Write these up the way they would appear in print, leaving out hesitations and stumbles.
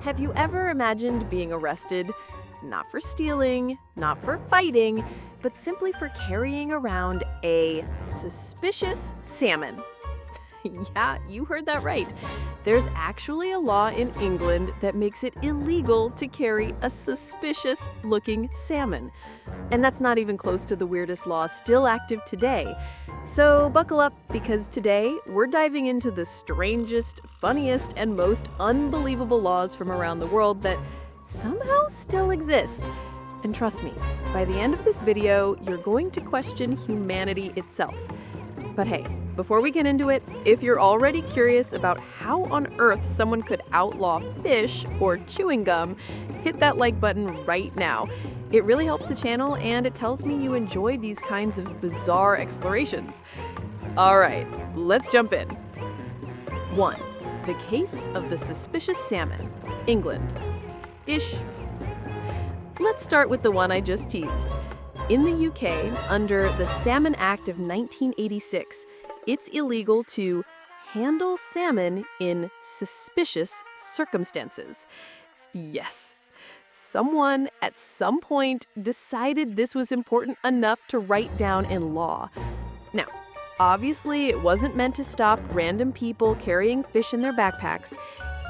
Have you ever imagined being arrested? Not for stealing, not for fighting, but simply for carrying around a suspicious salmon. Yeah, you heard that right. There's actually a law in England that makes it illegal to carry a suspicious-looking salmon. And that's not even close to the weirdest law still active today. So buckle up, because today we're diving into the strangest, funniest, and most unbelievable laws from around the world that somehow still exist. And trust me, by the end of this video, you're going to question humanity itself. But hey, before we get into it, if you're already curious about how on earth someone could outlaw fish or chewing gum, hit that like button right now. It really helps the channel, and it tells me you enjoy these kinds of bizarre explorations. All right, let's jump in. 1. The case of the suspicious salmon, England. Ish. Let's start with the one I just teased. In the UK, under the Salmon Act of 1986, it's illegal to handle salmon in suspicious circumstances. Yes, someone at some point decided this was important enough to write down in law. Now, obviously, it wasn't meant to stop random people carrying fish in their backpacks.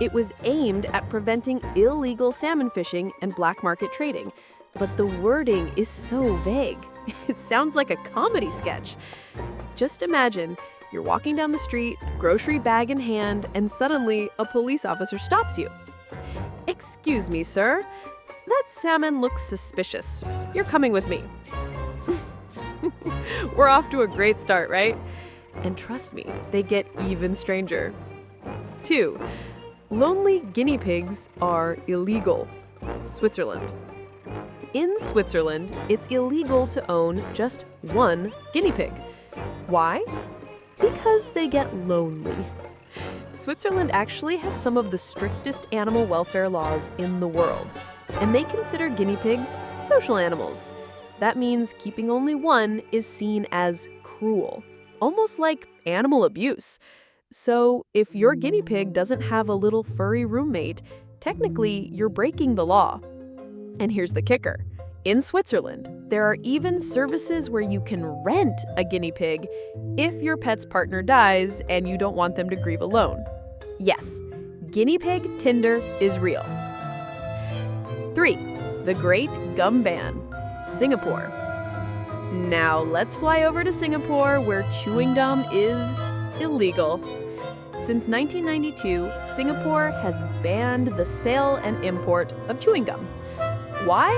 It was aimed at preventing illegal salmon fishing and black market trading. But the wording is so vague. It sounds like a comedy sketch. Just imagine you're walking down the street, grocery bag in hand, and suddenly a police officer stops you. "Excuse me, sir. That salmon looks suspicious. You're coming with me." We're off to a great start, right? And trust me, they get even stranger. 2. Lonely guinea pigs are illegal. Switzerland. In Switzerland, it's illegal to own just one guinea pig. Why? Because they get lonely. Switzerland actually has some of the strictest animal welfare laws in the world, and they consider guinea pigs social animals. That means keeping only one is seen as cruel, almost like animal abuse. So if your guinea pig doesn't have a little furry roommate, technically you're breaking the law. And here's the kicker. In Switzerland, there are even services where you can rent a guinea pig if your pet's partner dies and you don't want them to grieve alone. Yes, guinea pig Tinder is real. 3. The Great Gum Ban, Singapore. Now let's fly over to Singapore, where chewing gum is illegal. Since 1992, Singapore has banned the sale and import of chewing gum. Why?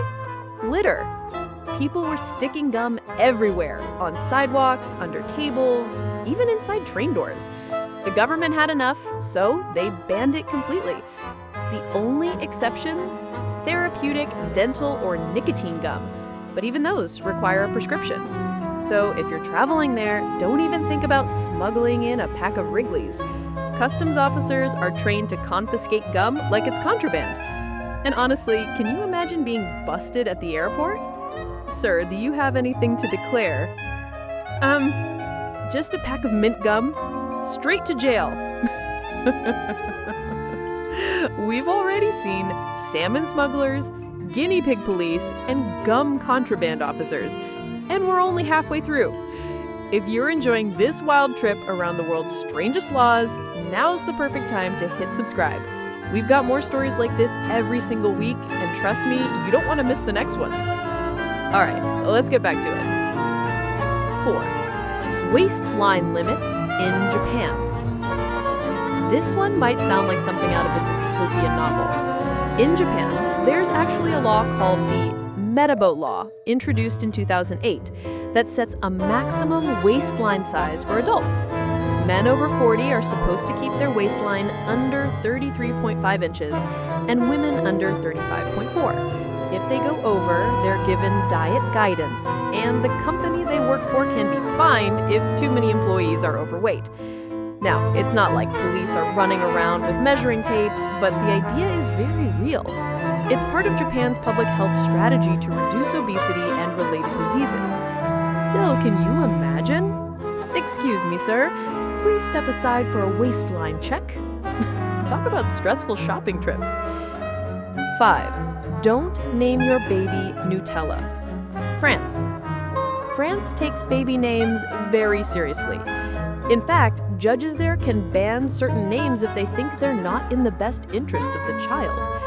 Litter. People were sticking gum everywhere, on sidewalks, under tables, even inside train doors. The government had enough, so they banned it completely. The only exceptions? Therapeutic, dental, or nicotine gum. But even those require a prescription. So if you're traveling there, don't even think about smuggling in a pack of Wrigley's. Customs officers are trained to confiscate gum like it's contraband. And honestly, can you imagine being busted at the airport? "Sir, do you have anything to declare?" Just a pack of mint gum. Straight to jail." We've already seen salmon smugglers, guinea pig police, and gum contraband officers. And we're only halfway through. If you're enjoying this wild trip around the world's strangest laws, now's the perfect time to hit subscribe. We've got more stories like this every single week, and trust me, you don't want to miss the next ones. All right, let's get back to it. 4. Waistline limits in Japan. This one might sound like something out of a dystopian novel. In Japan, there's actually a law called the Metabot Law, introduced in 2008, that sets a maximum waistline size for adults. Men over 40 are supposed to keep their waistline under 33.5 inches, and women under 35.4. If they go over, they're given diet guidance, and the company they work for can be fined if too many employees are overweight. Now, it's not like police are running around with measuring tapes, but the idea is very real. It's part of Japan's public health strategy to reduce obesity and related diseases. Still, can you imagine? "Excuse me, sir. Please step aside for a waistline check." Talk about stressful shopping trips. 5. Don't name your baby Nutella. France. France takes baby names very seriously. In fact, judges there can ban certain names if they think they're not in the best interest of the child.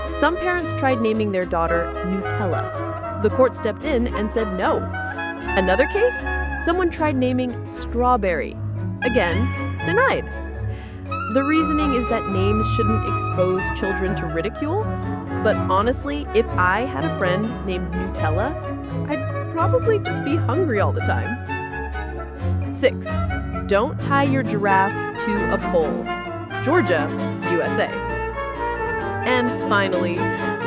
Some parents tried naming their daughter Nutella. The court stepped in and said no. Another case, someone tried naming Strawberry. Again, denied. The reasoning is that names shouldn't expose children to ridicule, but honestly, if I had a friend named Nutella, I'd probably just be hungry all the time. 6. Don't tie your giraffe to a pole. Georgia, USA. And finally,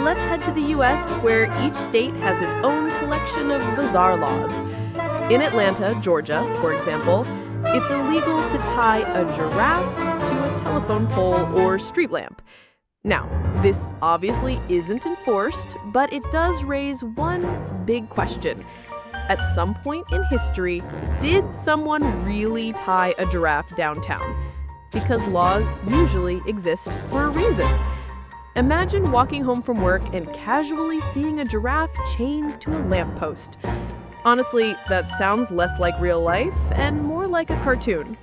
let's head to the US, where each state has its own collection of bizarre laws. In Atlanta, Georgia, for example, it's illegal to tie a giraffe to a telephone pole or street lamp. Now, this obviously isn't enforced, but it does raise one big question. At some point in history, did someone really tie a giraffe downtown? Because laws usually exist for a reason. Imagine walking home from work and casually seeing a giraffe chained to a lamppost. Honestly, that sounds less like real life and more like a cartoon.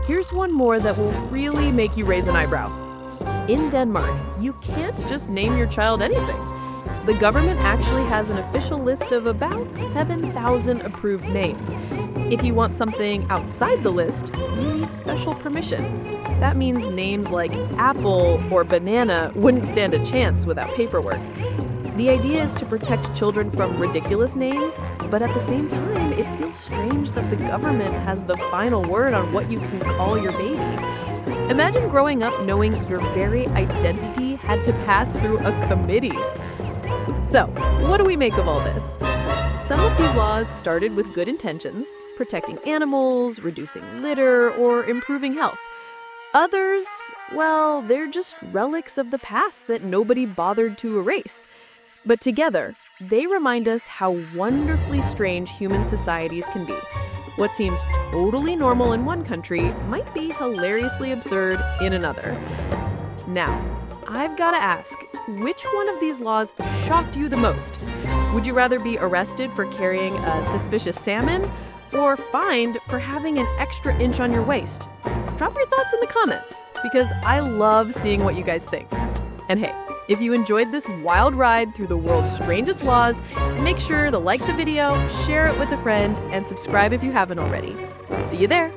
Here's one more that will really make you raise an eyebrow. In Denmark, you can't just name your child anything. The government actually has an official list of about 7,000 approved names. If you want something outside the list, you need special permission. That means names like apple or banana wouldn't stand a chance without paperwork. The idea is to protect children from ridiculous names, but at the same time, it feels strange that the government has the final word on what you can call your baby. Imagine growing up knowing your very identity had to pass through a committee. So, what do we make of all this? Some of these laws started with good intentions, protecting animals, reducing litter, or improving health. Others, well, they're just relics of the past that nobody bothered to erase. But together, they remind us how wonderfully strange human societies can be. What seems totally normal in one country might be hilariously absurd in another. Now, I've got to ask, which one of these laws shocked you the most? Would you rather be arrested for carrying a suspicious salmon or fined for having an extra inch on your waist? Drop your thoughts in the comments, because I love seeing what you guys think. And hey, if you enjoyed this wild ride through the world's strangest laws, make sure to like the video, share it with a friend, and subscribe if you haven't already. See you there!